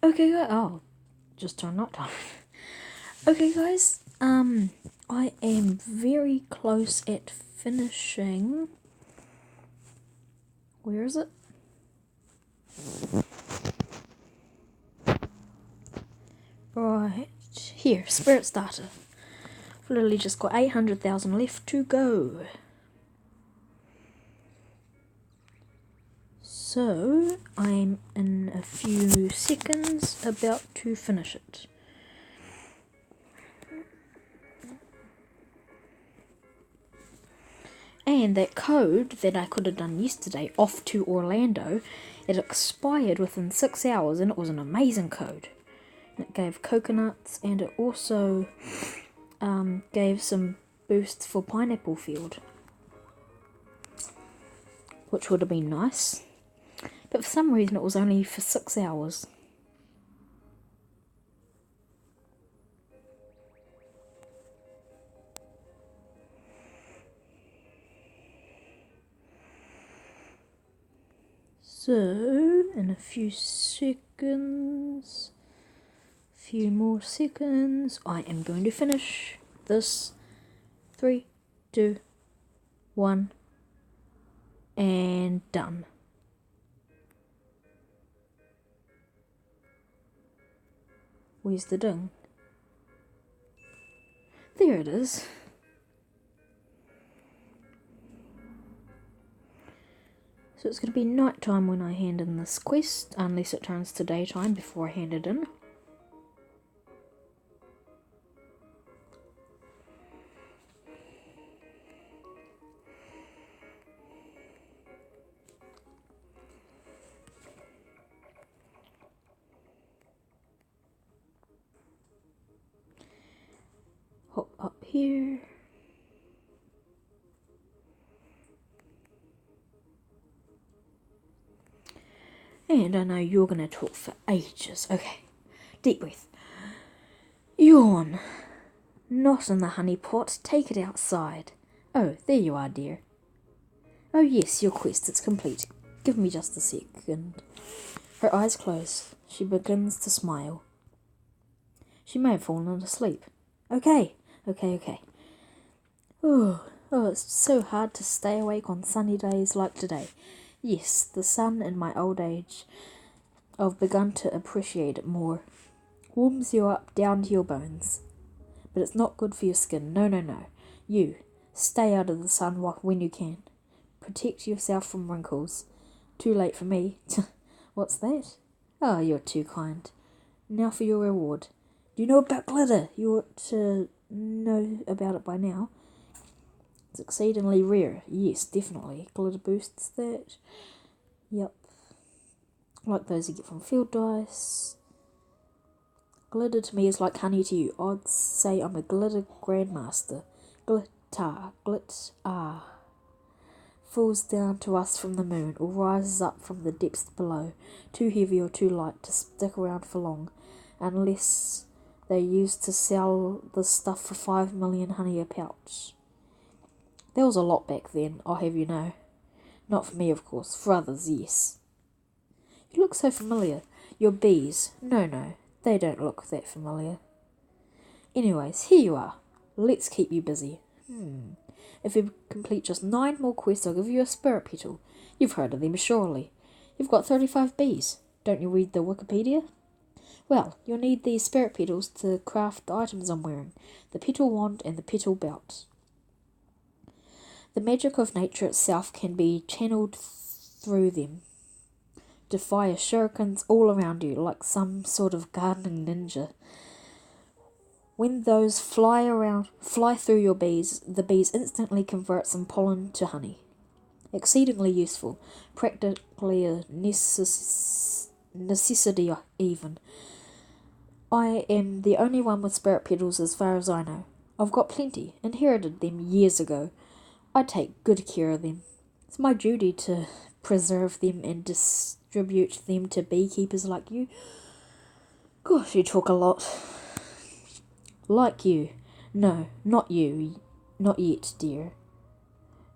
Okay, oh, just turned night time. Okay, guys, I am very close at finishing. Where is it? Right here, Spirit Starter. I've literally just got 800,000 left to go. So, I'm in a few seconds about to finish it. And that code that I could have done yesterday, off to Orlando, it expired within 6 hours and it was an amazing code. It gave coconuts and it also gave some boosts for Pineapple Field, which would have been nice. But for some reason it was only for 6 hours. So, in a few seconds, few more seconds, I am going to finish this. 3, 2, 1, and done. Where's the ding? There it is. So it's going to be night time when I hand in this quest, unless it turns to daytime before I hand it in. Hop up here. And I know you're going to talk for ages. Okay, deep breath. Yawn. Not in the honey pot. Take it outside. Oh, there you are, dear. Oh yes, your quest, it's complete. Give me just a second. Her eyes close. She begins to smile. She may have fallen asleep. Okay. Oh, it's so hard to stay awake on sunny days like today. Yes, the sun in my old age. I've begun to appreciate it more. Warms you up down to your bones. But it's not good for your skin. No. You, stay out of the sun when you can. Protect yourself from wrinkles. Too late for me. What's that? Oh, you're too kind. Now for your reward. Do you know about glitter? You ought to know about it by now. It's exceedingly rare. Yes, definitely. Glitter boosts that. Yep. Like those you get from field dice. Glitter to me is like honey to you. I'd say I'm a glitter grandmaster. Glitter. Falls down to us from the moon, or rises up from the depths below, too heavy or too light to stick around for long, unless they used to sell the stuff for 5 million honey a pouch. There was a lot back then, I'll have you know. Not for me, of course. For others, yes. You look so familiar. Your bees. No, they don't look that familiar. Anyways, here you are. Let's keep you busy. If you complete just 9 more quests, I'll give you a spirit petal. You've heard of them, surely. You've got 35 bees. Don't you read the Wikipedia? Well, you'll need these spirit petals to craft the items I'm wearing. The petal wand and the petal belt. The magic of nature itself can be channeled through them to fire shurikens all around you like some sort of gardening ninja. When those fly through your bees, the bees instantly convert some pollen to honey. Exceedingly useful, practically a necessity even. I am the only one with spirit petals as far as I know. I've got plenty, inherited them years ago. I take good care of them. It's my duty to preserve them and distribute them to beekeepers like you. Gosh, you talk a lot. Like you. No, not you. Not yet, dear.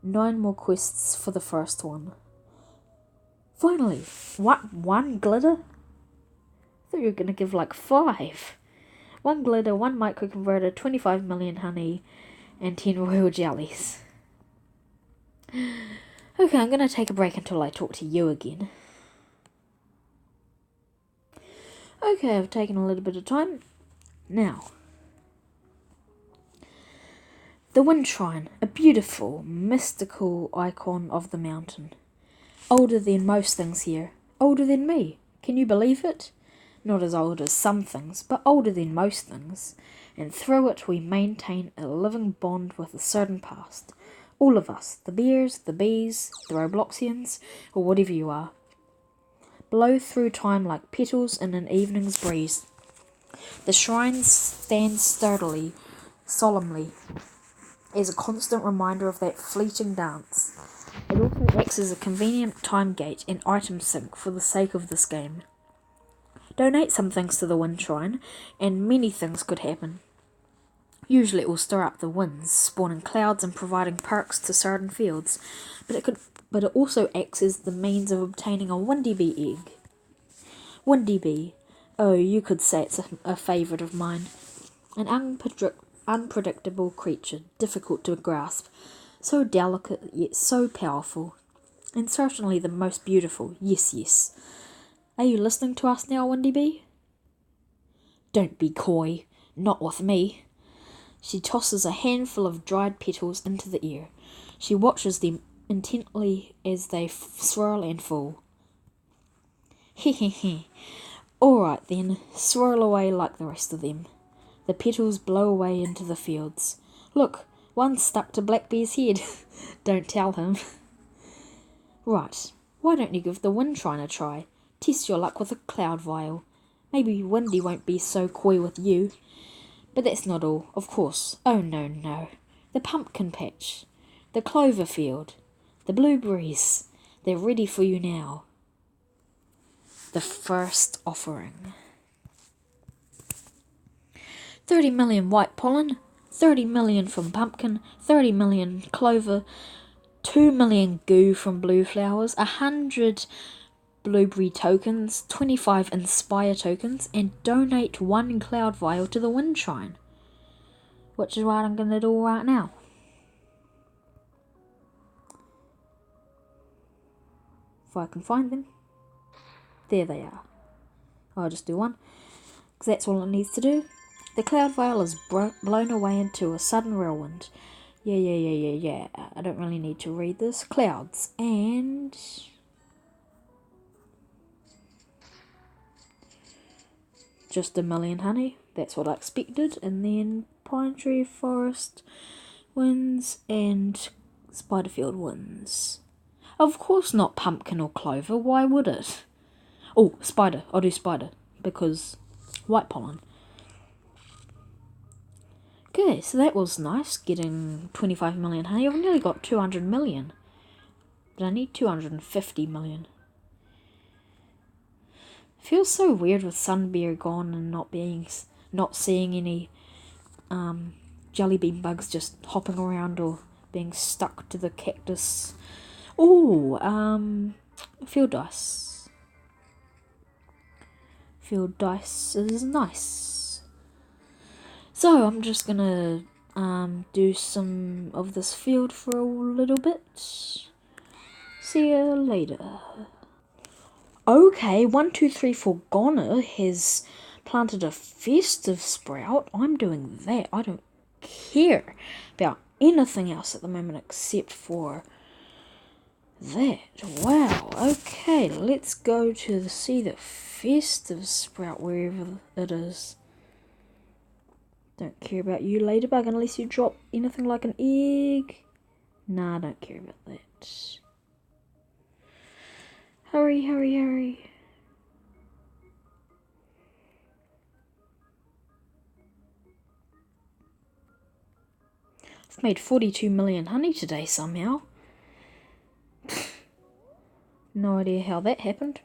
9 more quests for the first one. Finally, what? 1 glitter? thought you were going to give like 5. 1 glitter, 1 microconverter, 25 million honey, and 10 royal jellies. Okay, I'm going to take a break until I talk to you again. Okay, I've taken a little bit of time. Now, the wind shrine, a beautiful, mystical icon of the mountain. Older than most things here. Older than me. Can you believe it? Not as old as some things, but older than most things. And through it we maintain a living bond with a certain past. All of us, the bears, the bees, the Robloxians, or whatever you are. Blow through time like petals in an evening's breeze. The shrine stands sturdily, solemnly, as a constant reminder of that fleeting dance. It also acts as a convenient time gate and item sync for the sake of this game. Donate some things to the wind shrine, and many things could happen. Usually it will stir up the winds, spawning clouds and providing perks to certain fields, but it also acts as the means of obtaining a windy bee egg. Windy bee. Oh, you could say it's a favourite of mine. An unpredictable creature, difficult to grasp, so delicate yet so powerful, and certainly the most beautiful, yes. Are you listening to us now, Windy Bee? Don't be coy, not with me. She tosses a handful of dried petals into the air. She watches them intently as they swirl and fall. He. All right then, swirl away like the rest of them. The petals blow away into the fields. Look, one's stuck to Blackbear's head. Don't tell him. Right, why don't you give the wind shrine a try? Test your luck with a cloud vial. Maybe Windy won't be so coy with you. But that's not all, of course. Oh no. The pumpkin patch. The clover field. The blueberries. They're ready for you now. The first offering. 30 million white pollen, 30 million from pumpkin, 30 million clover, 2 million goo from blue flowers, 100 blueberry tokens, 25 inspire tokens, and donate 1 cloud vial to the wind shrine. Which is what I'm going to do right now. If I can find them. There they are. I'll just do one, because that's all it needs to do. The cloud vial is blown away into a sudden whirlwind. Yeah. I don't really need to read this. Clouds. And just 1 million honey. That's what I expected. And then pine tree, forest, winds, and spiderfield winds. Of course not pumpkin or clover. Why would it? Oh, spider. I'll do spider. Because white pollen. Okay, so that was nice, getting 25 million honey. I've nearly got 200 million. But I need 250 million. Feels so weird with Sunbear gone and not seeing any jelly bean bugs just hopping around or being stuck to the cactus. Oh, field dice. Field dice is nice. So I'm just gonna do some of this field for a little bit. See you later. Okay, 123 Goner has planted a festive sprout. I'm doing that. I don't care about anything else at the moment except for that. Wow. Okay, let's go to see the festive sprout wherever it is. Don't care about you, ladybug, unless you drop anything like an egg. Nah, I don't care about that. Hurry. I've made 42 million honey today somehow. No idea how that happened.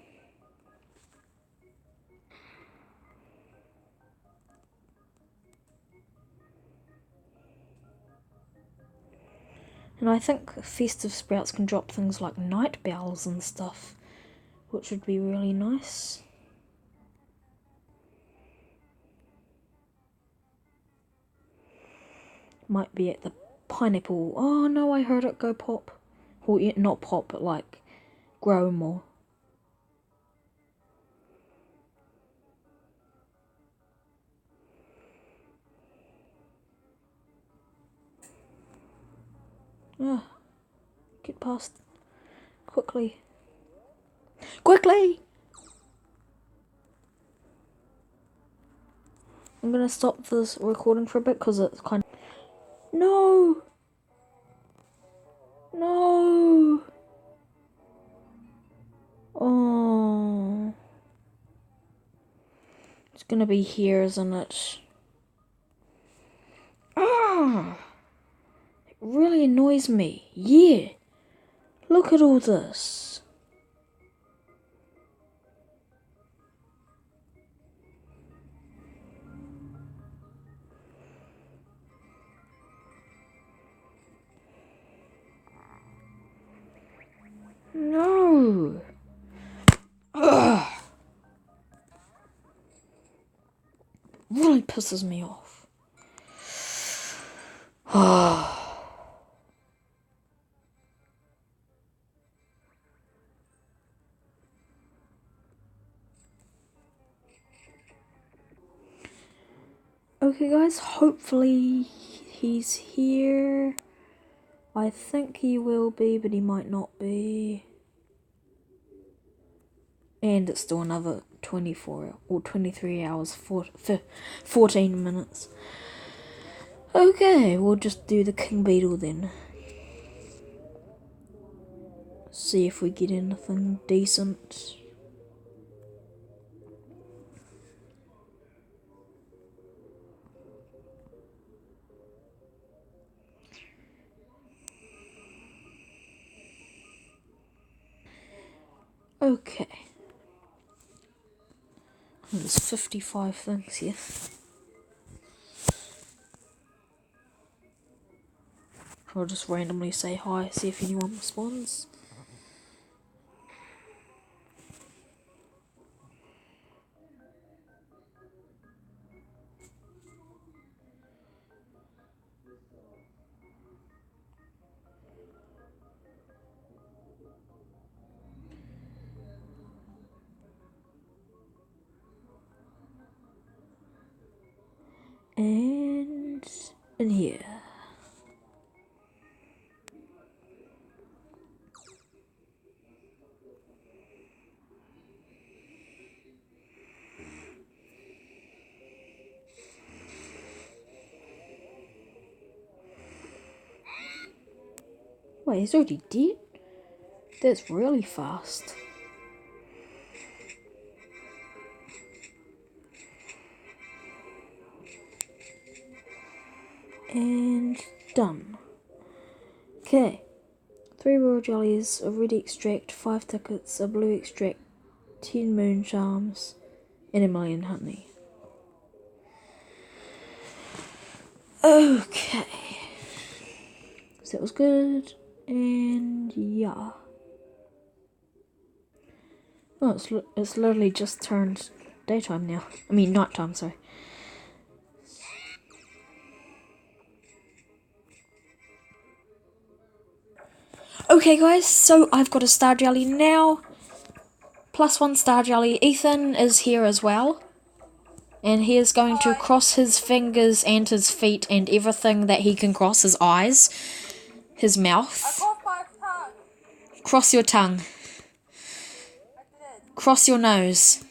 And I think festive sprouts can drop things like night bells and stuff, which would be really nice. Might be at the pineapple. Oh no, I heard it go pop. Well, yeah, not pop, but like grow more. Ah, get past quickly. Quickly! I'm gonna stop this recording for a bit because it's kind of... No! No! Oh. It's gonna be here, isn't it? Ah! It really annoys me. Yeah! Look at all this. No! Ugh! Really pisses me off. Okay guys, hopefully he's here. I think he will be, but he might not be. And it's still another 24 or 23 hours, 14 minutes. Okay, we'll just do the king beetle then. See if we get anything decent. Okay. There's 55 things here. I'll just randomly say hi, see if anyone responds. And in here. Wait, he's already dead? That's really fast. And done. Okay. 3 royal jellies, a red extract, 5 tickets, a blue extract, 10 moon charms, and 1,000,000 honey. Okay. So that was good. And yeah. Oh, it's literally just turned daytime now. I mean, nighttime, sorry. Okay, guys, so I've got a star jelly now. +1 star jelly. Ethan is here as well. And he is going to cross his fingers and his feet and everything that he can cross. His eyes, his mouth. I crossed my tongue. Cross your tongue. I did. Cross your nose.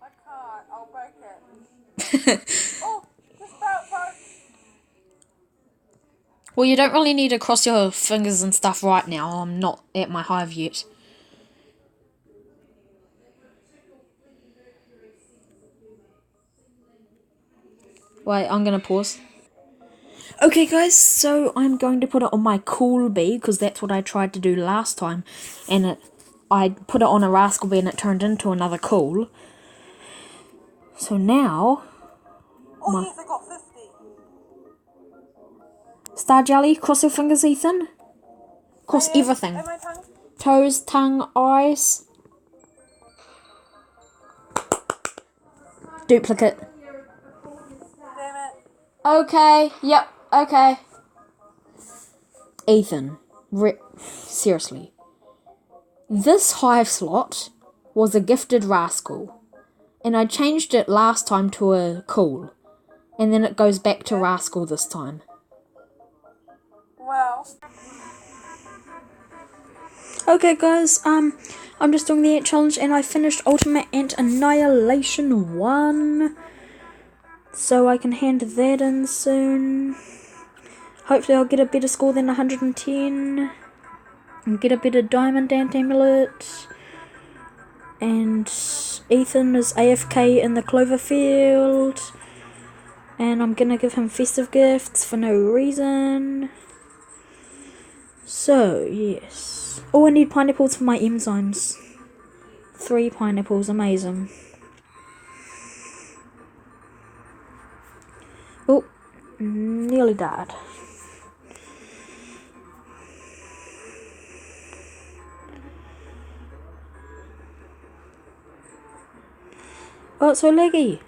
I can't. I'll break it. Oh, just about broke. Well, you don't really need to cross your fingers and stuff right now. I'm not at my hive yet. Wait, I'm gonna pause. Okay, guys, so I'm going to put it on my cool bee, because that's what I tried to do last time. And I put it on a rascal bee and it turned into another cool. So now... Oh, yes, I got 50. Star jelly, cross your fingers, Ethan. Cross everything. And my tongue. Toes, tongue, eyes. Duplicate. Damn it. Okay, yep, okay. Ethan, seriously. This hive slot was a gifted rascal, and I changed it last time to a cool, and then it goes back to rascal this time. Well, Okay, guys, I'm just doing the ant challenge, and I finished Ultimate Ant Annihilation 1, so I can hand that in soon. Hopefully I'll get a better score than 110, and get a better diamond ant amulet. And Ethan is AFK in the clover field, and I'm gonna give him festive gifts for no reason. So, yes. Oh, I need pineapples for my enzymes. 3 pineapples, amazing. Oh, nearly died. Oh, it's so laggy.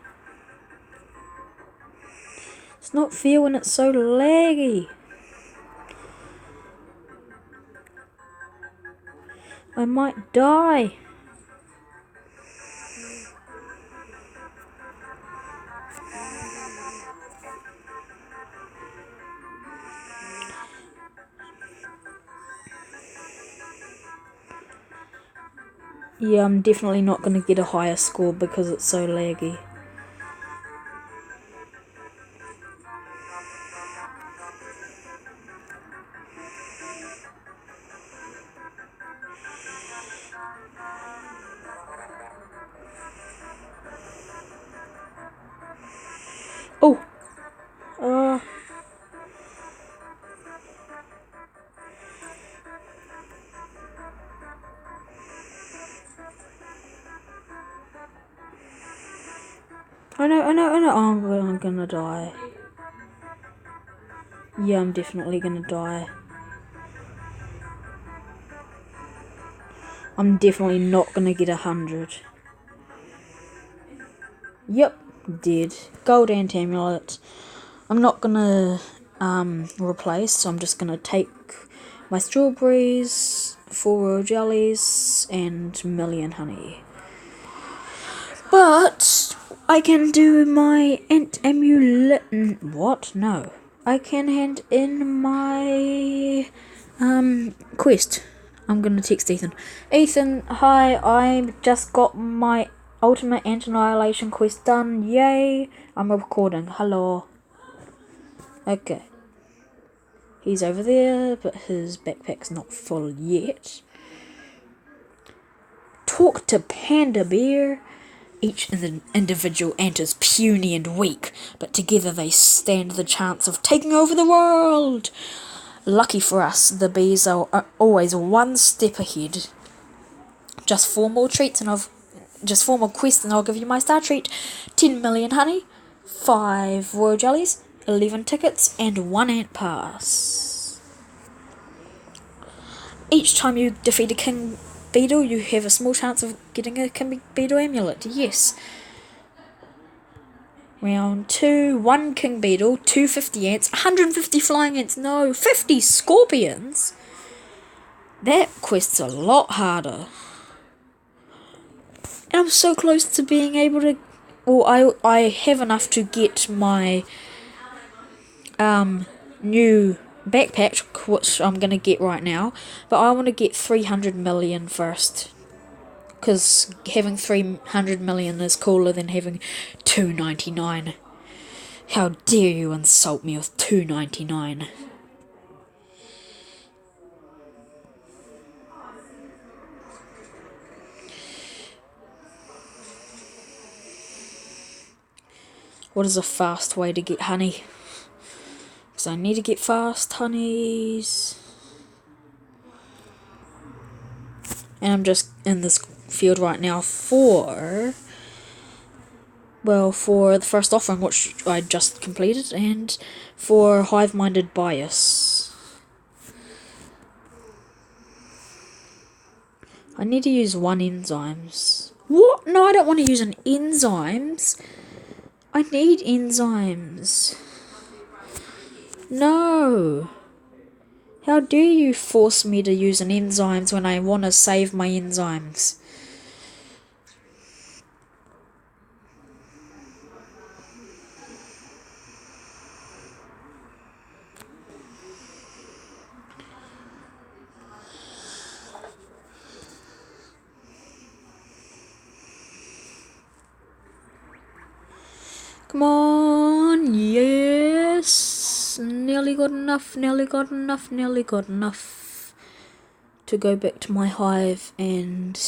It's not fair when it's so laggy. I might die. Yeah, I'm definitely not going to get a higher score because it's so laggy. Oh! I know. Oh, I'm gonna die. Yeah, I'm definitely gonna die. I'm definitely not gonna get 100. Yep, dead. Gold ant amulet. I'm not gonna replace, so I'm just gonna take my strawberries, 4 royal jellies, and million honey. But I can do my ant amulet. What? No. I can hand in my quest. I'm gonna text Ethan. Ethan, hi, I just got my ultimate ant annihilation quest done. Yay! I'm recording. Hello. Okay. He's over there, but his backpack's not full yet. Talk to Panda Bear. Each individual ant is puny and weak, but together they stand the chance of taking over the world. Lucky for us, the bees are always one step ahead. Just 4 more quests and I'll give you my star treat. 10 million honey, 5 royal jellies, 11 tickets, and 1 ant pass. Each time you defeat a king beetle, you have a small chance of getting a king beetle amulet. Yes. Round 2, 1 king beetle, 250 ants, 150 flying ants, no, 50 scorpions? That quest's a lot harder. And I'm so close to being able to... Well, I have enough to get my new backpack, which I'm going to get right now. But I want to get 300 million first. Because having 300 million is cooler than having 299. How dare you insult me with 299? What is a fast way to get honey? Because I need to get fast honeys. And I'm just in this field right now for the first offering, which I just completed, and for hive-minded bias. I need to use 1 enzymes. What? No, I don't want to use an enzymes. I need enzymes. No! How dare you force me to use an enzymes when I want to save my enzymes? Come on, yes! Nearly got enough, nearly got enough, nearly got enough to go back to my hive and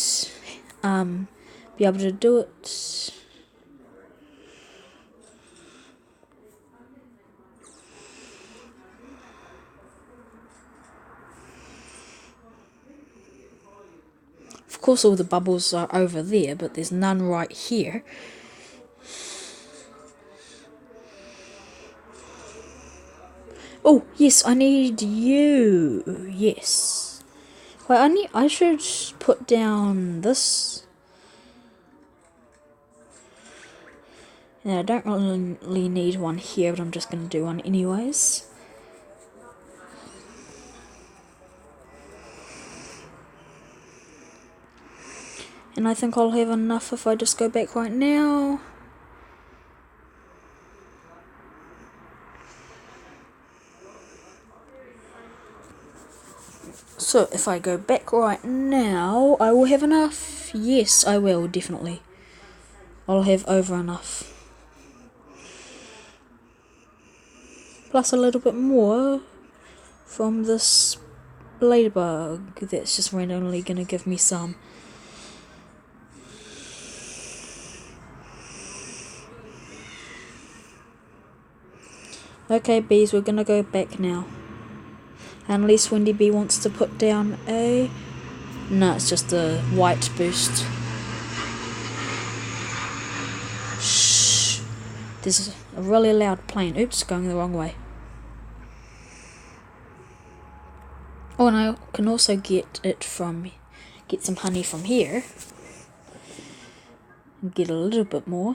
be able to do it. Of course all the bubbles are over there, but there's none right here. Oh, yes, I need you. Yes. Wait, I should put down this. Yeah, I don't really need one here, but I'm just going to do one anyways. And I think I'll have enough if I just go back right now. So, if I go back right now, I will have enough. Yes, I will, definitely. I'll have over enough. Plus a little bit more from this ladybug that's just randomly going to give me some. Okay, bees, we're going to go back now. Unless Wendy Bee wants to put down a... No, it's just a white boost. Shh. There's a really loud plane. Oops, going the wrong way. Oh, and I can also get some honey from here. And get a little bit more.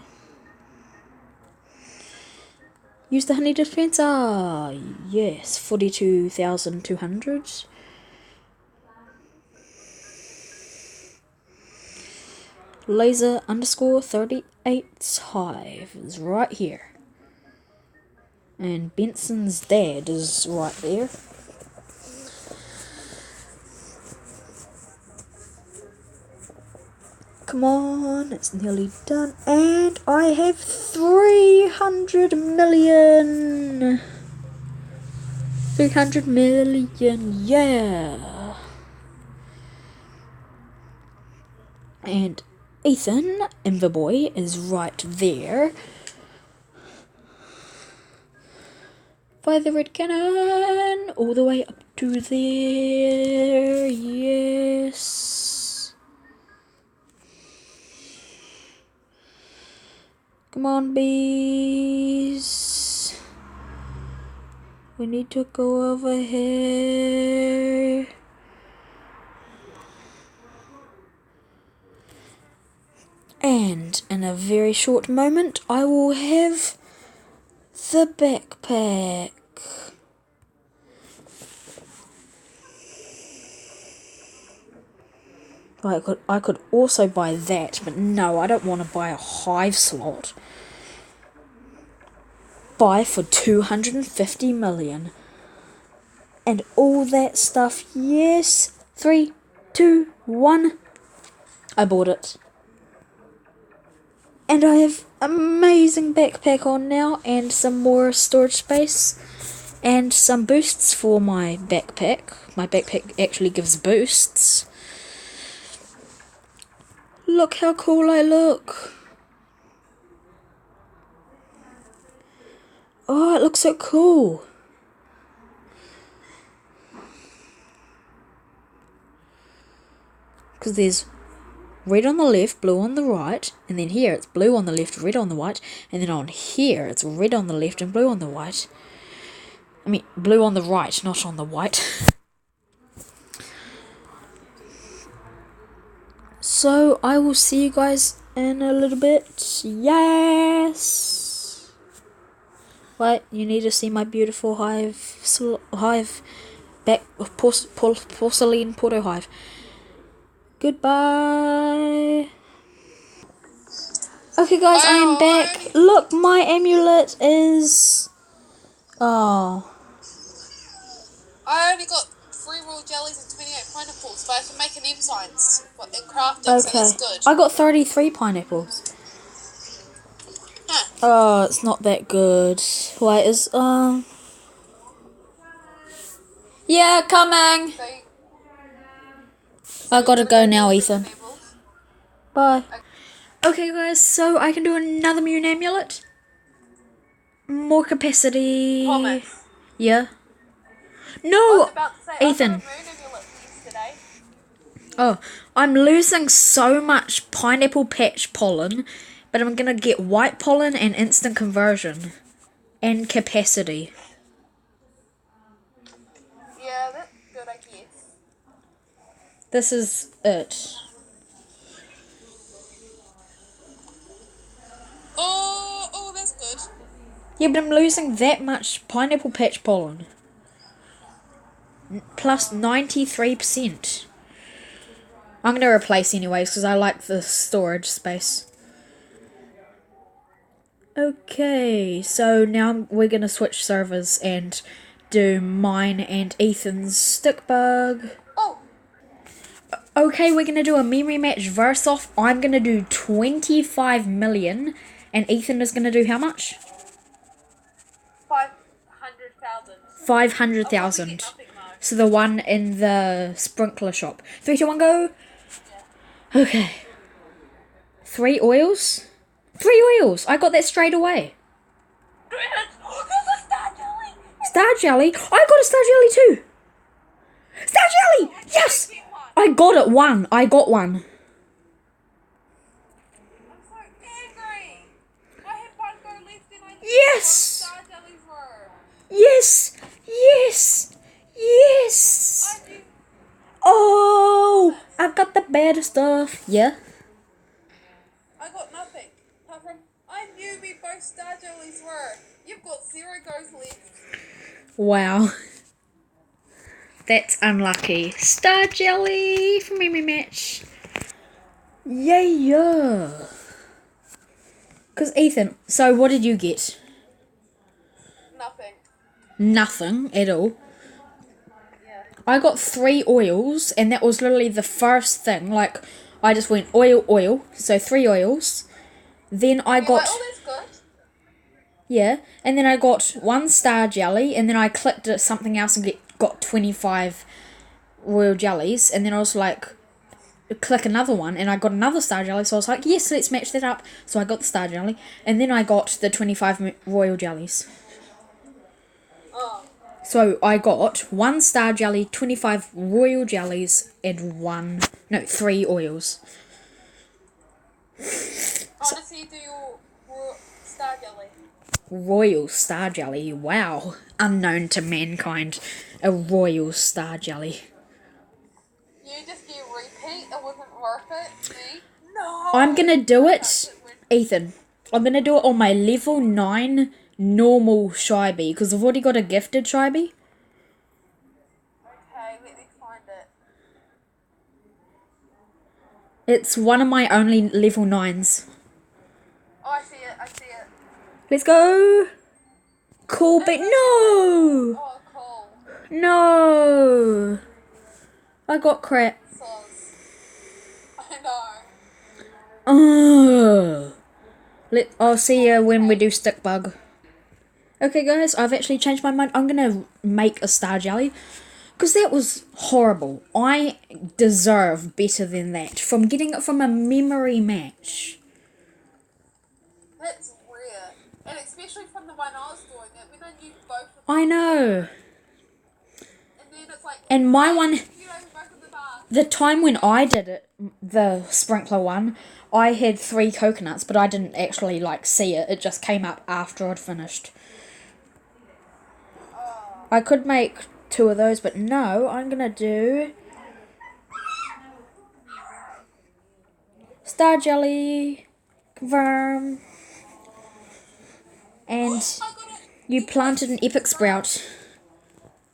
Use the honey dispenser. Yes, 42,200. Laser underscore 38's hive is right here. And Benson's dad is right there. Come on, it's nearly done. And I have 300 million. 300 million, yeah. And Ethan, Boy, is right there. Fire the red cannon all the way up to there. Yes. Come on, bees. We need to go over here. And in a very short moment, I will have the backpack. I could also buy that, but no, I don't want to buy a hive slot. Buy for 250 million. And all that stuff, yes. 3, 2, 1. I bought it. And I have amazing backpack on now, and some more storage space, and some boosts for my backpack. My backpack actually gives boosts. Look how cool I look. Oh, it looks so cool. Because there's red on the left, blue on the right, and then here it's blue on the left, red on the right, and then on here it's red on the left and blue on the white. I mean, blue on the right, not on the white. So, I will see you guys in a little bit. Yes! Wait, you need to see my beautiful hive back of porcelain port-o-hive. Goodbye. Okay, guys, I am back. Look, my amulet is. Oh. I only got 3 royal jellies and 28 pineapples, but I can make an M signs and craft it, so Okay. that's good. I got 33 pineapples. Huh. Oh, it's not that good. Wait, is yeah, coming. So you, I gotta you go wanna now, do Ethan. enables? Bye. Okay, guys, so I can do another moon amulet. More capacity. Thomas. Yeah. I was No, about to say, I got a Ethan. moon amulet for yesterday. Oh, I'm losing so much pineapple patch pollen, but I'm gonna get white pollen and instant conversion. And capacity. Yeah, that's good, I guess. This is it. Oh, that's good. Yeah, but I'm losing that much pineapple patch pollen. Plus 93%. I'm going to replace anyways because I like the storage space. Okay, so now we're going to switch servers and do mine and Ethan's stick bug. Oh, Okay, we're going to do a memory match verse off. I'm going to do 25 million and Ethan is going to do how much? 500,000. 500,000. So the one in the sprinkler shop. 3, 2, 1, go. Yeah. Okay. 3 oils? 3 oils! I got that straight away. Oh, there's a star jelly! Star jelly? I got a star jelly too! Star jelly! Yes! I got it, one. I got one. I'm so angry! I had one go left and I didn't Yes! know what star jellies were. Yes! Yes! Yes! I knew. Oh! I got the bad stuff. Yeah? I got nothing. Apart from, I knew we both star jellies were. You've got 0 goes left. Wow. That's unlucky. Star jelly for memory match. Yeah. Because Ethan, so what did you get? Nothing. Nothing at all. Yeah. I got 3 oils, and that was literally the first thing. Like, I just went oil, oil. So 3 oils. Then I You're got, like, oh, that's good. yeah, and then I got 1 star jelly, and then I clicked at something else and got 25 royal jellies, and then I was like, click another one, and I got another star jelly, so I was like, yes, let's match that up. So I got the star jelly, and then I got the 25 royal jellies. Oh. So I got 1 star jelly, 25 royal jellies, and 3 oils. Honestly, do your star jelly. Royal star jelly, wow. Unknown to mankind. A royal star jelly. You just get repeat, it wasn't worth it. Me? No! I'm gonna do it, Ethan. I'm gonna do it on my level 9 normal shy bee, because I've already got a gifted shy bee. Okay, let me find it. It's one of my only level 9s. Oh, I see it. Let's go! Cool bee. No! Oh, cool. No! I got crap. Sauce. I know. Ugh. I'll see you when we do stick bug. Okay, guys, I've actually changed my mind. I'm gonna make a star jelly. Because that was horrible. I deserve better than that. From getting it from a memory match. That's rare. And especially from the one I was doing it, when I knew both of them. I know. And then it's like... And my one... You know, both of the bars. The time when I did it, the sprinkler one, I had 3 coconuts, but I didn't actually, see it. It just came up after I'd finished. I could make 2 of those, but no, I'm gonna do... Star jelly. Confirm. And... I got it. You planted an epic sprout.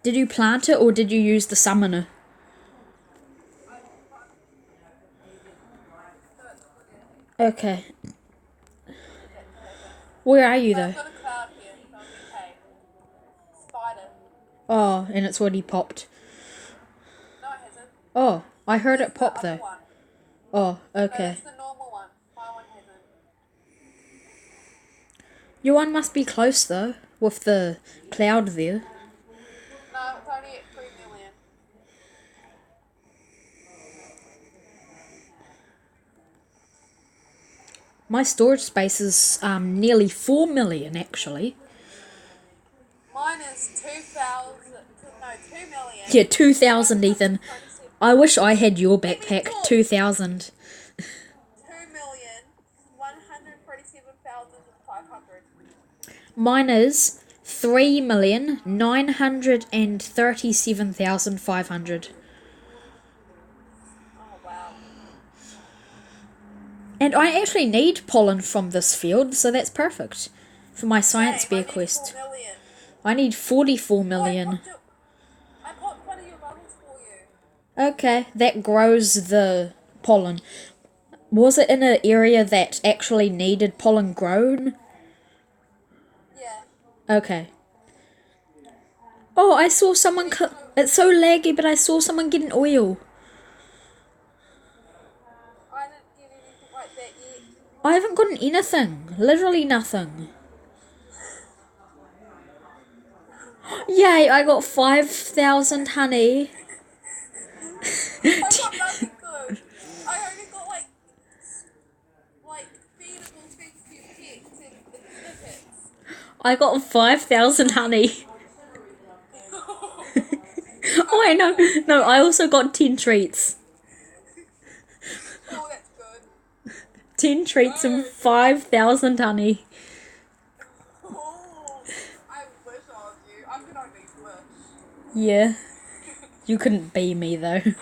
Did you plant it or did you use the summoner? Okay. Where are you though? I've got a cloud here, so I'm okay. Spider. Oh, and it's already popped. No, it hasn't. Oh, I heard That's it pop the other though. one. Oh, No, okay. that's the normal one. My one hasn't. Your one must be close though, with the cloud there. No, it's only at 3 million. My storage space is nearly 4 million actually. Mine is 2,000. No, 2 million. Yeah, 2,000 Ethan. 127. I wish I had your backpack, 2,000. 2,147,500. Mine is 3,937,500. Oh, wow. And I actually need pollen from this field, so that's perfect for my science Same, bear I need quest. 4 million. I need 44 Oh, million. I popped one of your bubbles for you. Okay, that grows the pollen. Was it in an area that actually needed pollen grown? Yeah. Okay. Oh, I saw someone it's so laggy, but I saw someone get an oil. I didn't get anything like that yet. I haven't gotten anything. Literally nothing. Yay, I got 5,000 honey. I got nothing good. I only got like feedable things to your pets and snippets. I got 5,000 honey. Oh, I know. No, I also got 10 treats. Oh, that's good. 10 treats and 5,000 honey. Oh, I wish I was you. I could only wish. Yeah. You couldn't be me though. Yeah,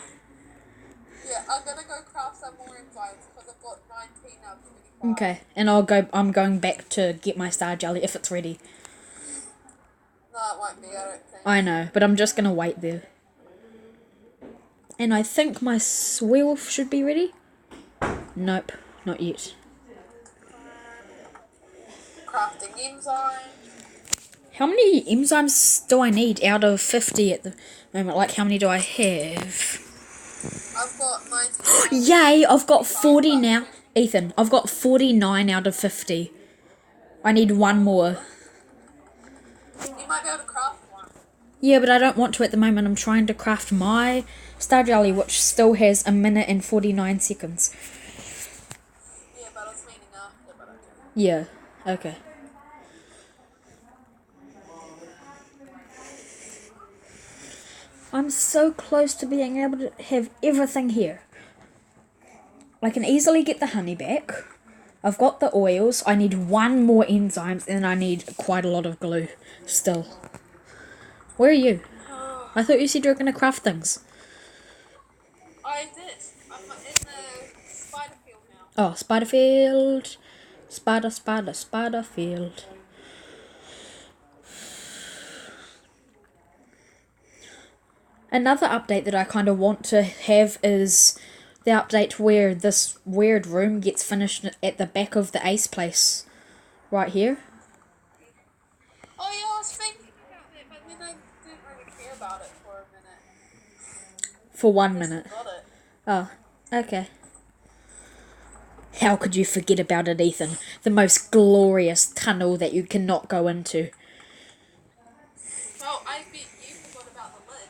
I'm gonna go craft some more enzymes because I've got 19 out of 25. Okay, and I'm going back to get my star jelly if it's ready. No, it won't be, I don't think. I know, but I'm just gonna wait there. And I think my wheel should be ready. Nope, not yet. Crafting enzyme. How many enzymes do I need out of 50 at the moment? Like, how many do I have? I've got 19. Yay, I've got 40 now. Ethan, I've got 49 out of 50. I need one more. You might be able to craft one. Yeah, but I don't want to at the moment. I'm trying to craft my star jelly, which still has 1 minute and 49 seconds. Yeah, but I was meaning after, but okay. Yeah, okay. I'm so close to being able to have everything here. I can easily get the honey back. I've got the oils. I need one more enzymes and I need quite a lot of glue still. Where are you? I thought you said you were going to craft things. I did. I'm in the spider field now. Oh, spider field. Spider field. Another update that I kind of want to have is the update where this weird room gets finished at the back of the ace place. Right here. Oh yeah, I was thinking about that, but then I didn't really care about it for a minute. For 1 Just minute. forgot it. Oh, okay. How could you forget about it, Ethan? The most glorious tunnel that you cannot go into. Well, I bet you forgot about the lid.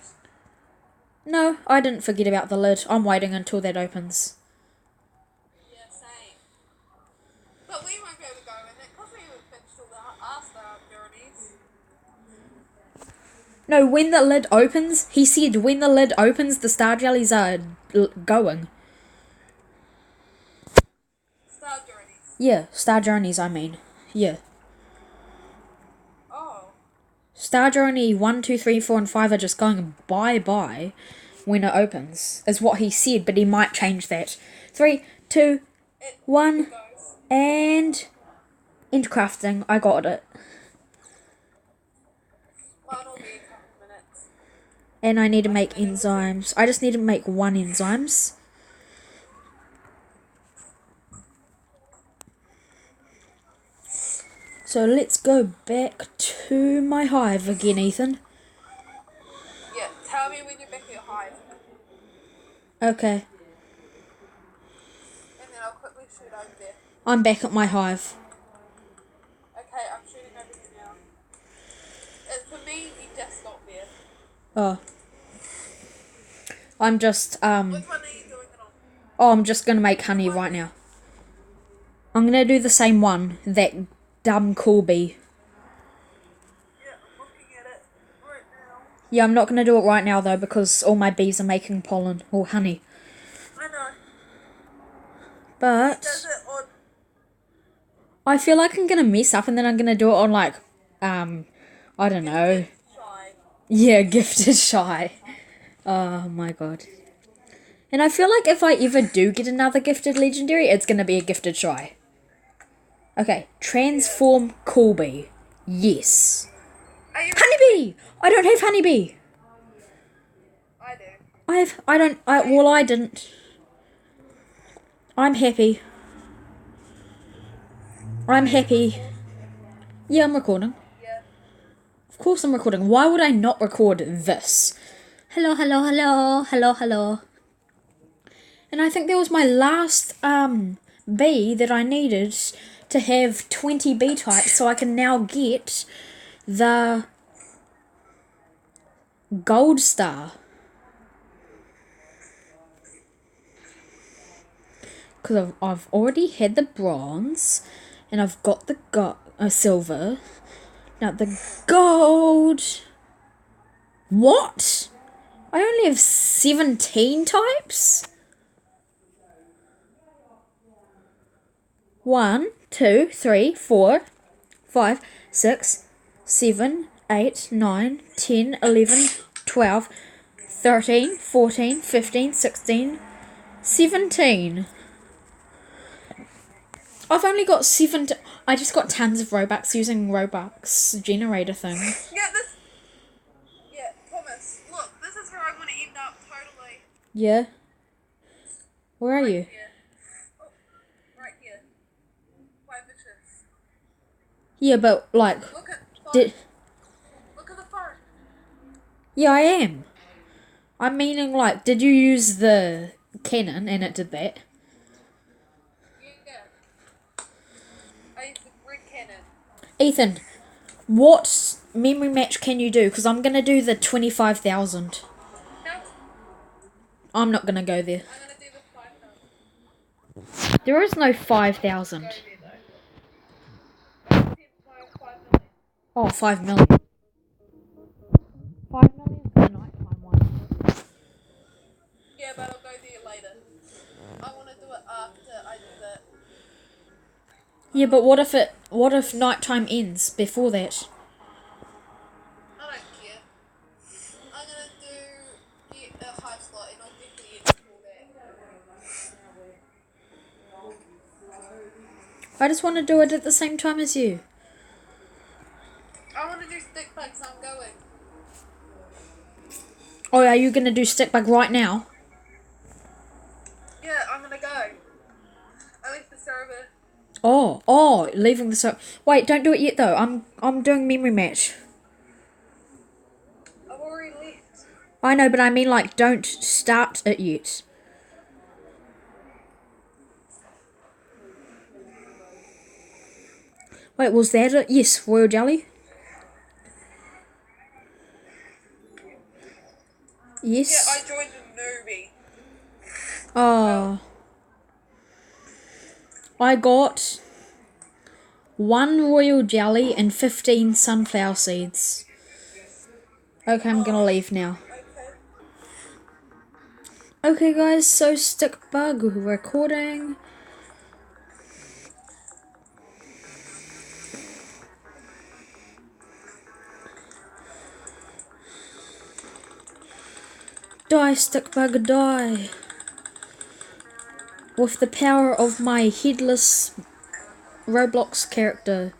No, I didn't forget about the lid. I'm waiting until that opens. Yeah, same. But we won't be able to go in it because we haven't finished all the after journeys. No, when the lid opens, he said when the lid opens, the star jellies are going. Star journeys. Yeah, star journeys, I mean. Yeah. Oh. Star journey 1, 2, 3, 4, and 5 are just going bye-bye when it opens, is what he said, but he might change that. 3, 2, 1, Goes. and end crafting. I got it. One will be a couple minutes. And I need to make enzymes. I just need to make 1 enzymes. So let's go back to my hive again, Ethan. Yeah, tell me when you're back at your hive. Okay, And then I'll quickly shoot over there. I'm back at my hive. Okay, I'm shooting over here now. For me, you just got there. Oh. I'm just, Which one are you doing it on? Oh, I'm just gonna make honey right now. I'm gonna do the same one, that dumb cool bee. Yeah, I'm looking at it right now. Yeah, I'm not gonna do it right now though because all my bees are making pollen or honey. I know. But Does it on I feel like I'm gonna mess up and then I'm gonna do it on like, I don't know. shy? Yeah, gifted shy. Oh my god. And I feel like if I ever do get another gifted legendary, it's gonna be a gifted shy. Okay, transform cool bee. Yes. Are you Honeybee! I don't have honeybee. I do. I didn't. I'm happy. I'm happy. Yeah, I'm recording. Yeah. Of course I'm recording. Why would I not record this? Hello, hello, hello, hello, hello. And I think that was my last bee that I needed to have 20 bee types so I can now get the gold star. Because I've already had the bronze and I've got the silver. Now the gold. What? I only have 17 types? 1, 2, 3, 4, 5, 6, 7, 8, 9, 10, 11, 12, 13, 14, 15, 16, 17. I've only got 7. I just got tons of Robux using Robux generator thing. Yeah, Thomas, look, this is where I want to end up totally. Yeah? Where are Right you? here. Oh, right here. 5 inches. Yeah, but like, Look at did Look at the phone. yeah, I am. I'm meaning like, did you use the cannon and it did that? Yeah. I used the red cannon. Ethan, what memory match can you do? Because I'm gonna do the 25,000. No, I'm not gonna go there. I'm gonna do the 5,000. There is no 5,000. Go there though. 5 million. Oh, 5 million. 5 million is the nighttime one. Yeah, but I'll go there later. I want to do it after I do that. Yeah, but what if nighttime ends before that? I don't care. I'm gonna get a high slot and I'll definitely end before that. I just want to do it at the same time as you. I want to do stick bugs, I'm going. Oh, are you gonna do stick bug right now? Yeah, I'm gonna go. I left the server. Oh, leaving the Wait, don't do it yet though. I'm doing memory match. I've already left. I know, but I mean like don't start it yet. Wait, was that it? Yes, royal jelly. Yes. Yeah, I joined a newbie. Oh. I got 1 royal jelly and 15 sunflower seeds. Okay, I'm gonna leave now. Okay. Okay, guys, so stick bug recording. Die, stick bug, die. With the power of my headless Roblox character.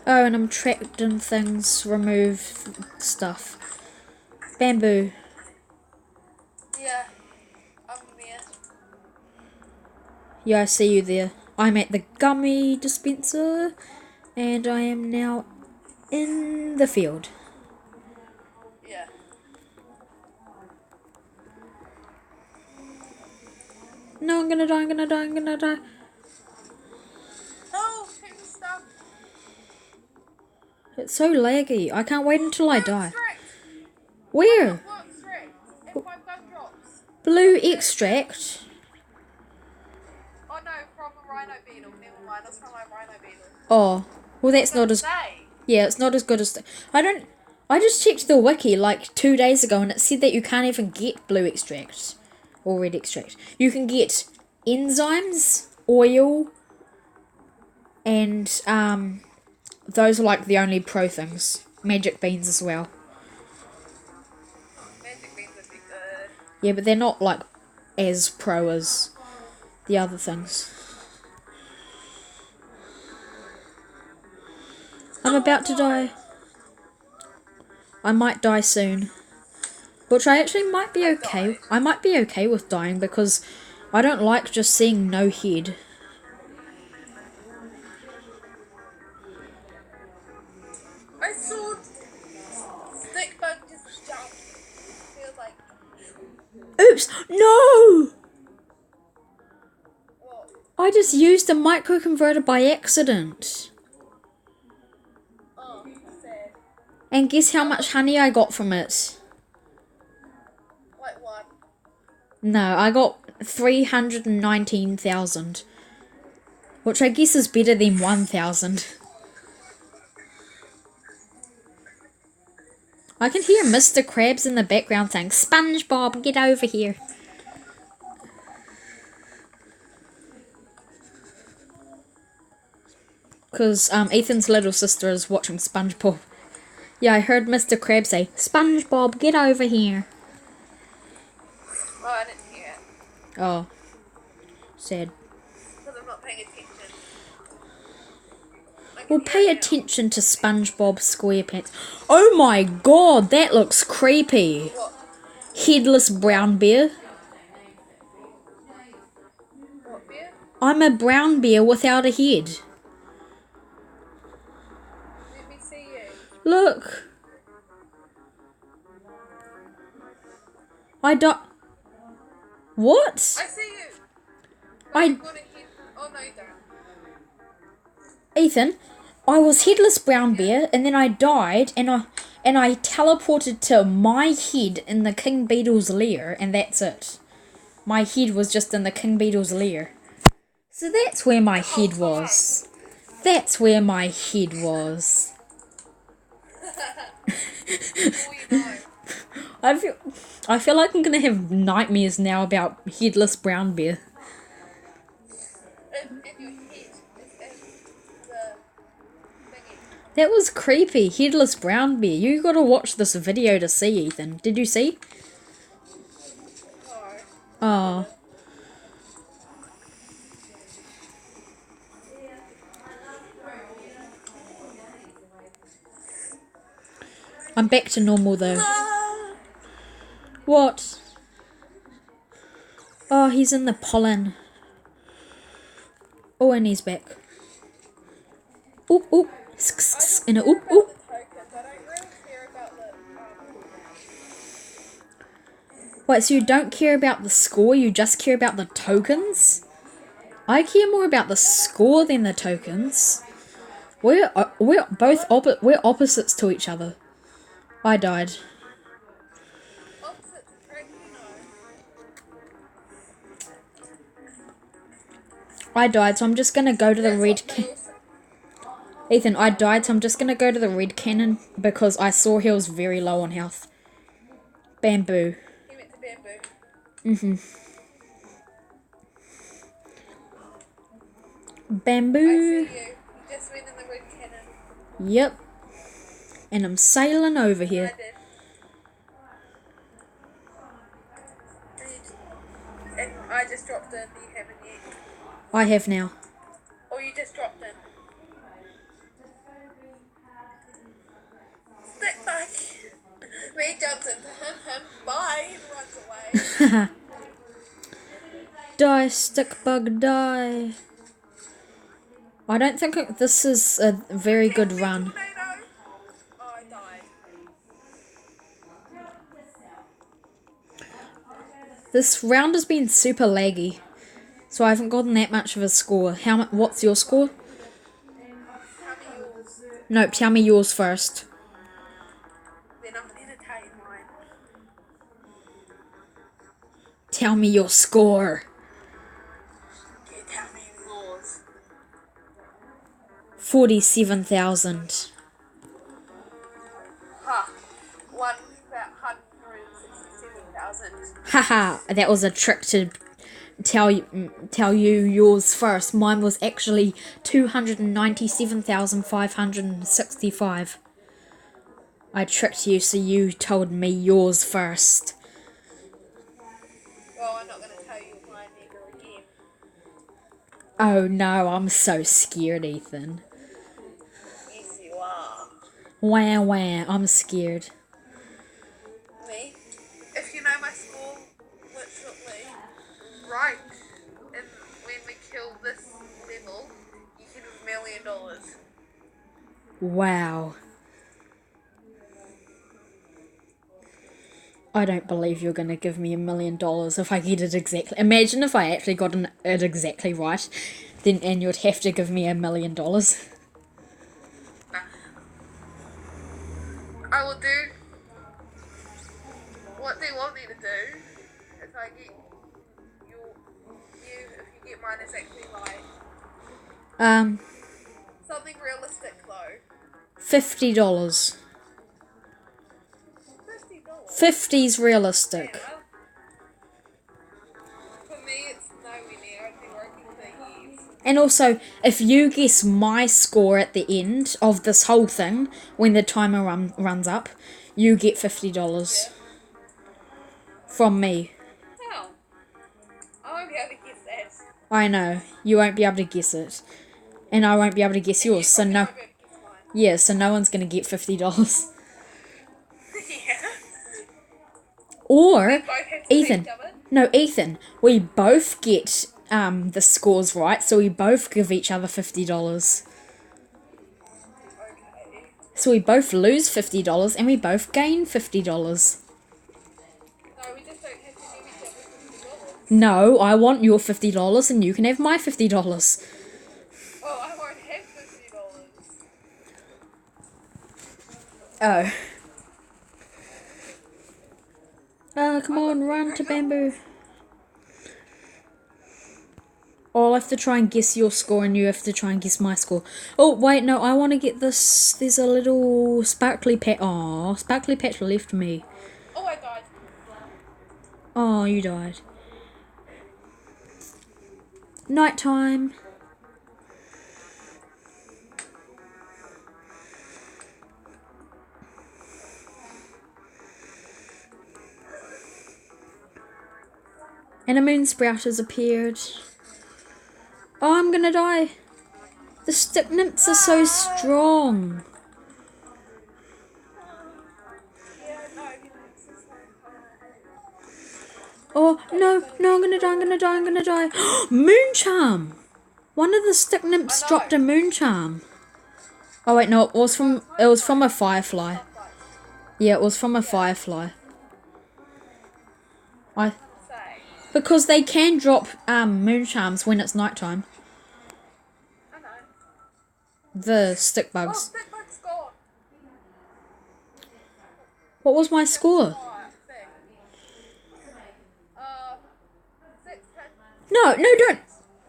Oh, and I'm trapped in things. Remove stuff. Bamboo. Yeah. I'm there. Yeah, I see you there. I'm at the gummy dispenser, and I am now in the field. Yeah. No, I'm gonna die, I'm gonna die, I'm gonna die. Oh, keep me stuck. It's so laggy. I can't wait until I die. Extract. Where? What extract? And 5 gumdrops. Blue extract? Oh no, from a rhino beetle. Never mind, that's from my rhino beetle. Oh, well that's not as... Say. Yeah, it's not as good as... I just checked the wiki like 2 days ago and it said that you can't even get blue extract. Or red extract. You can get enzymes, oil, and those are like the only pro things. Magic beans as well. Magic beans would be good. Yeah, but they're not like as pro as the other things. I'm about to die. I might die soon. Which I actually might be okay. I might be okay with dying because I don't like just seeing no head. I saw stick bug just jump. Feels like Oops! No! what? I just used a microconverter by accident. Oh, sad. And guess how much honey I got from it? Like what? No, I got 319,000. Which I guess is better than 1,000. I can hear Mr. Krabs in the background saying, SpongeBob, get over here. Because Ethan's little sister is watching SpongeBob. Yeah, I heard Mr. Krabs say, SpongeBob, get over here. Oh, I didn't hear it. Oh. Sad. Because I'm not paying attention. Well, pay attention to SpongeBob SquarePants. Oh my god, that looks creepy. What? Headless brown bear. What beer? I'm a brown bear without a head. Let me see you. Look. I don't... What? I see you. I... You've got a head. Oh no, you don't. Ethan, I was headless brown bear, and then I died, and I teleported to my head in the king beetle's lair, and that's it. My head was just in the king beetle's lair. So that's where my head was. That's where my head was. Oh, you know. I feel like I'm gonna have nightmares now about headless brown bear. In your head. It's in the thingy. That was creepy. Headless brown bear. You gotta watch this video to see, Ethan. Did you see? No. Oh. I'm back to normal though. What? Oh, he's in the pollen. Oh, and he's back. Oop, oop. And a oop, oop. I don't really care about the Wait, so you don't care about the score, you just care about the tokens? I care more about the score than the tokens. We're both we're opposites to each other. I died. opposites attract, you know. I died, so I'm just gonna go to the red cannon. Ethan, I died, so I'm just gonna go to the red cannon because I saw he was very low on health. Bamboo. He went to bamboo. Bamboo. I see you. You just went in the red cannon. Yep. And I'm sailing over here. I did. And I just dropped in. You haven't yet. I have now. Or you just dropped in. Bee jumps into him, bye, and runs away. Die, stick bug, die. I don't think this is a very good run. Tornado. Oh, I died. This round has been super laggy, so I haven't gotten that much of a score. What's your score? Tell me yours. No, tell me yours first. Then I'm going to tell you mine. Tell me your score. You tell me yours. 47,000. Ha. 167,000. Haha, that was a trick to tell you yours first. Mine was actually 297,565. I tricked you, so you told me yours first. Well, I'm not going to tell you mine either again. Oh no, I'm so scared, Ethan. Yes, you are. Wah wah, I'm scared. Me? If you know my score, literally, right, and when we kill this level, you can have $1 million. Wow. I don't believe you're gonna give me $1 million if I get it exactly. Imagine if I actually got it exactly right, and you'd have to give me $1 million. I will do what they want me to do if I get if you get mine exactly right. Something realistic though. $50. $50. 50's realistic. Yeah, for me, it's nowhere near. I've been working for years. And also, if you guess my score at the end of this whole thing, when the timer runs up, you get $50 Yeah. from me. How? I won't be able to guess that. I know, you won't be able to guess it. And I won't be able to guess yours, so You no. probably won't be able to guess mine. Yeah, so no one's gonna get $50. Yeah. Or, We both have to see Ethan. each other. No, Ethan, we both get the scores right, so we both give each other $50. Okay. So we both lose $50 and we both gain $50. No, we just don't have to give each other $50. No, I want your $50 and you can have my $50. Oh, I won't have $50. Oh. Come on, run to bamboo. I'll have to try and guess your score and you have to try and guess my score. Oh, wait, no, I want to get this. There's a little sparkly patch. Aw, sparkly patch left me. Oh, I died. Oh, you died. Nighttime. And a moon sprout has appeared. Oh, I'm gonna die. The stick nymphs are so strong. Yeah, no, this is Oh, no, I'm gonna die. Moon charm. One of the stick nymphs I know. dropped a moon charm. Oh wait, no, it was from a firefly. Yeah, it was from a firefly. Because they can drop moon charms when it's nighttime. I know. The stick Oh, bugs. stick bug's gone. What was my score? Alright, thing. 600. No, don't.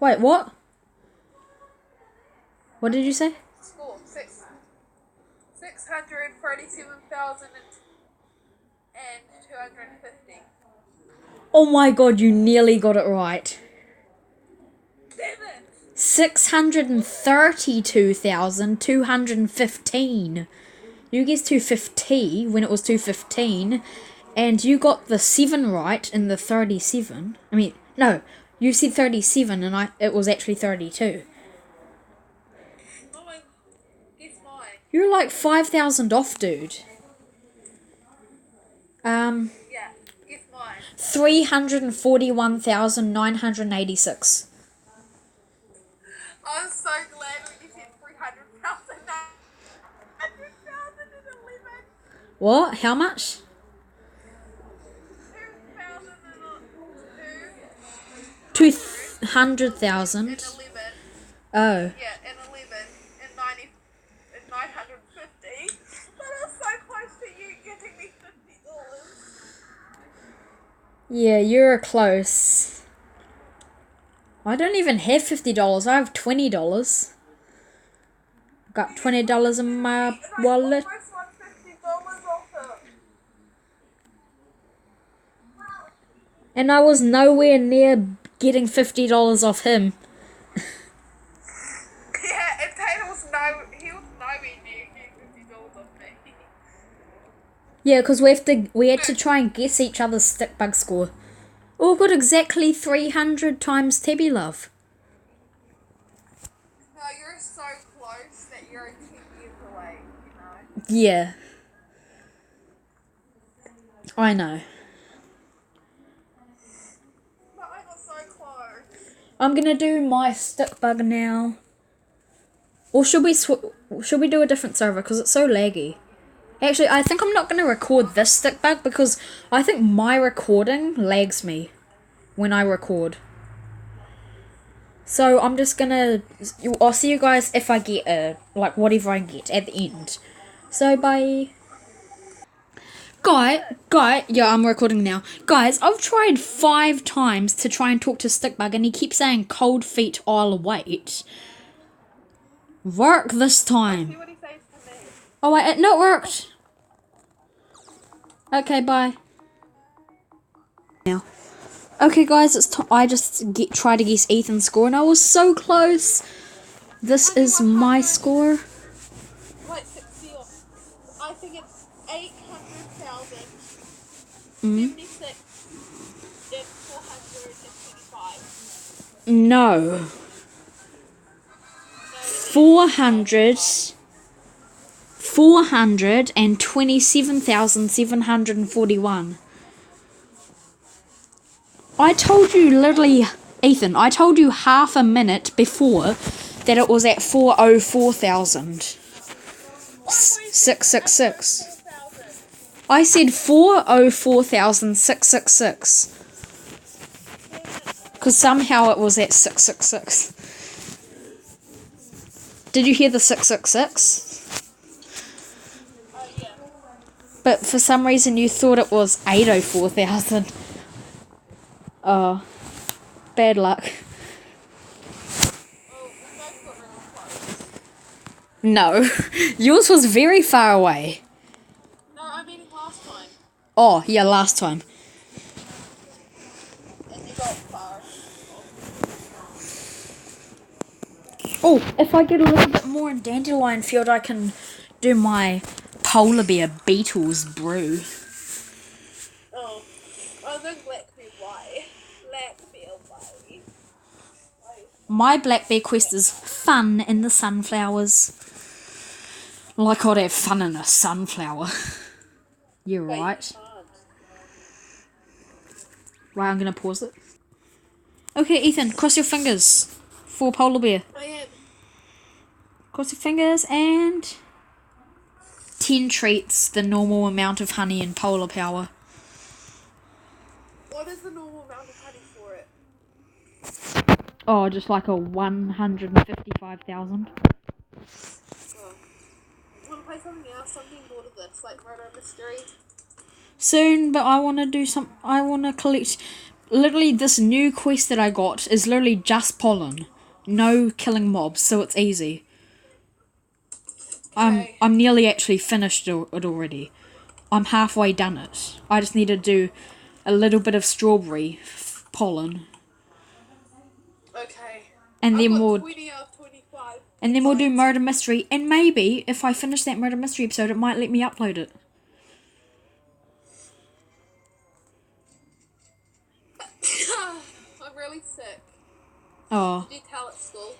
Wait, what? What did you say? Score 637,250. Oh my god, you nearly got it right. Damn it! 632,215. You guessed 250 when it was 215, and you got the 7 right in the 37. I mean, no, you said 37 and it was actually 32. Oh my, guess mine. You're like 5,000 off, dude. Yeah, guess mine. 341,986. I'm so glad when you said 300,000, 900,011, What? How much? 200,000. 211, Oh. yeah, and 11, and 90, and 950. But I was so close to you getting me $50. Yeah, you're close. I don't even have $50. I have $20. Got $20 in my And I wallet. almost won $50 off him. And I was nowhere near getting $50 off him. Yeah, and Taylor was he was nowhere near getting $50 off me. Yeah, because we had to try and guess each other's stick bug score. Oh, got exactly 300 times Tebby Love. No, you're so close that you're 10 years away, you know. Yeah. I know. But I got so close. I'm gonna do my stick bug now. Or should we do a different server because it's so laggy? Actually, I think I'm not gonna record this stick bug because I think my recording lags me when I record. So I'm just gonna. I'll see you guys if I get whatever I get at the end. So bye. Yeah, I'm recording now. Guys, I've tried 5 times to try and talk to Stickbug and he keeps saying cold feet, I'll wait. Work this time. See what he says to me. Oh wait, no, it worked. Okay, bye. Now. Okay guys, I just try to guess Ethan's score and I was so close. This is my score. Wait, 60 or... I think it's 800,000, 76, and 425. No. 427,741. I told you literally, Ethan, I told you half a minute before that it was at 404,000. 666. I said 404,666. Because somehow it was at 666. Did you hear the 666? Oh, yeah. But for some reason you thought it was 804,000. Oh, bad luck. Oh, we both got really close. No, yours was very far away. No, I mean last time. Oh, yeah, last time. And you got far. Oh, if I get a little bit more in Dandelion Field, I can do my polar bear Beatles brew. Oh, I think black bear white. Black bear white. My black bear quest is fun in the sunflowers. Like I'd have fun in a sunflower. You're But right. you can't. Right, I'm gonna pause it. Okay, Ethan, cross your fingers for polar bear. I am. Cross your fingers and 10 treats, the normal amount of honey in polar power. What is the normal amount of honey for it? Oh, just like a 155,000. Oh. Want to play something else? Something more to this, like murder mystery. Soon, but I want to do I want to collect. Literally, this new quest that I got is literally just pollen, no killing mobs, so it's easy. Okay. I'm nearly actually finished it already. I'm halfway done it. I just need to do a little bit of strawberry pollen, Okay. and then I've got we'll 20 out of 25. do murder mystery. And maybe if I finish that murder mystery episode, it might let me upload it. I'm really sick. Oh Did you tell at school?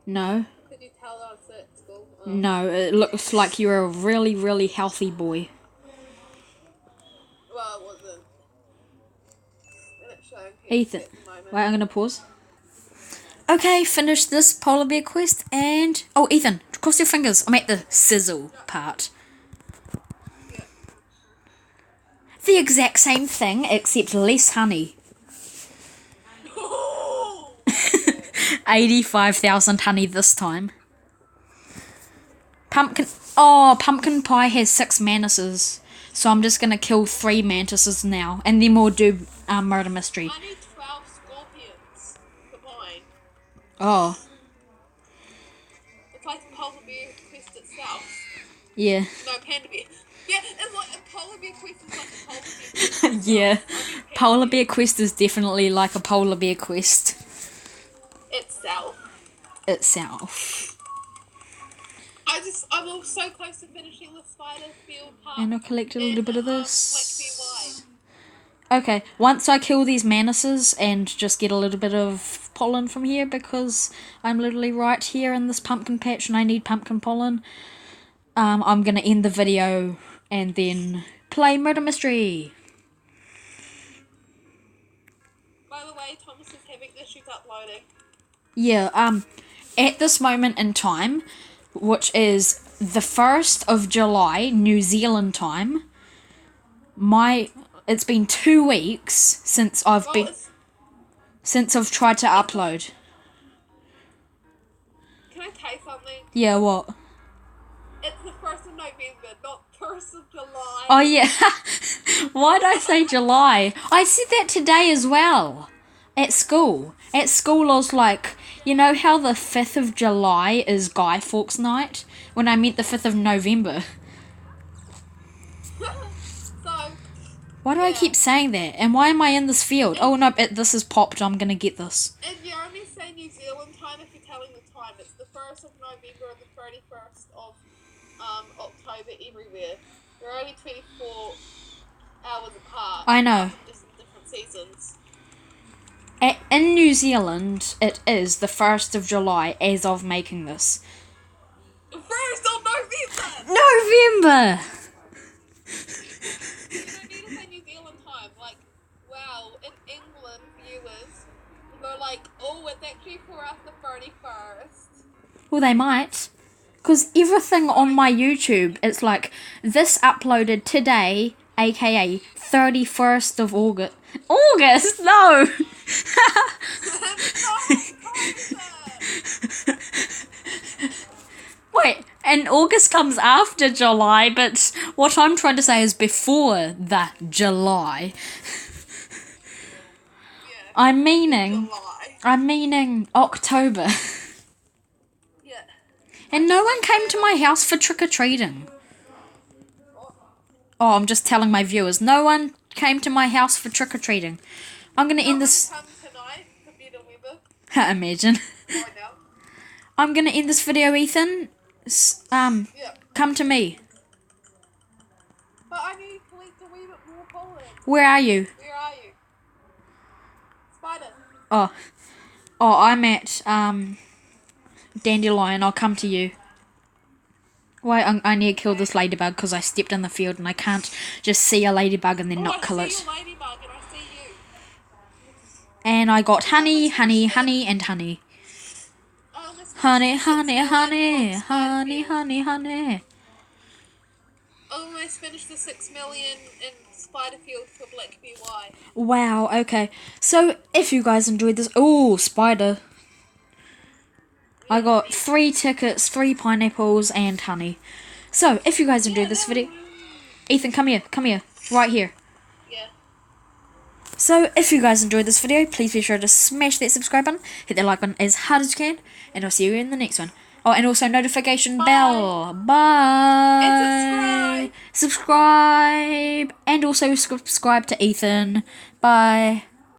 no. Did you tell I was sick at school? Oh. No, it looks like you're a really, really healthy boy. Well, Ethan. at the moment. Wait, I'm gonna pause. Okay, finish this polar bear quest and... Oh, Ethan, cross your fingers. I'm at the sizzle part. Yeah. The exact same thing, except less honey. 85,000 honey this time. Pumpkin pie has 6 mantises. So I'm just gonna kill 3 mantises now. And then we'll do murder mystery. I need 12 scorpions for mine. Oh, It's like a polar bear quest itself. yeah. No, panda bear. Yeah, it's like a polar bear quest is like a polar bear quest itself. Yeah. I mean, panda Polar bear quest is definitely like a polar bear quest itself. itself. I'm all so close to finishing the spider field part. And I'll collect a little bit of this. Like Okay, once I kill these mantises and just get a little bit of pollen from here because I'm literally right here in this pumpkin patch and I need pumpkin pollen, I'm gonna end the video and then play murder mystery. By the way, Thomas is having issues uploading. Yeah, at this moment in time, which is the 1st of July, New Zealand time, it's been 2 weeks since I've tried to upload. Can I tell you something? Yeah, what? It's the 1st of November, not 1st of July. Oh yeah. Why'd I say July? I said that today as well. At school. At school I was like, you know how the 5th of July is Guy Fawkes night? When I meant the 5th of November. So, Why do I keep saying that? And why am I in this field? Oh no, this is popped. I'm gonna get this. and you only say New Zealand time if you're telling the time. It's the 1st of November and the 31st of October everywhere. They're only 24 hours apart. I know. Just in different seasons. In New Zealand, it is the 1st of July as of making this. 1st of November! November! You don't need to say New Zealand time. Like, wow, in England, viewers go like, oh, it's actually for us the 31st. Well, they might. Because everything on my YouTube, it's like, this uploaded today, aka 31st of August. August? No! Wait, and August comes after July, but what I'm trying to say is before the July. Yeah. I'm meaning July. October. Yeah. And no one came to my house for trick-or-treating. Oh, I'm just telling my viewers, no one came to my house for trick-or-treating. I'm gonna end this... Come tonight for better weather. Imagine. Right now. I'm gonna end this video, Ethan. Yeah. Come to me. But I need to collect a wee bit more pollen. Where are you? Where are you? Spider. Oh, I'm at, Dandelion. I'll come to you. Wait, I need to kill this ladybug because I stepped in the field and I can't just see a ladybug and then not kill I it. see your ladybug and I see you. And I got honey, honey, honey, and honey. Oh, let's go Honey, to honey, 6 honey, million honey, spider honey, honey. almost finished the 6 million in Spiderfield for Black BY. Wow, okay. So, if you guys enjoyed this... Ooh, spider. I got 3 tickets, 3 pineapples, and honey. So, if you guys enjoyed this video... Ethan, come here, right here. Yeah. So, if you guys enjoyed this video, please be sure to smash that subscribe button, hit that like button as hard as you can, and I'll see you in the next one. Oh, and also notification bell. Bye. And subscribe. And also subscribe to Ethan. Bye.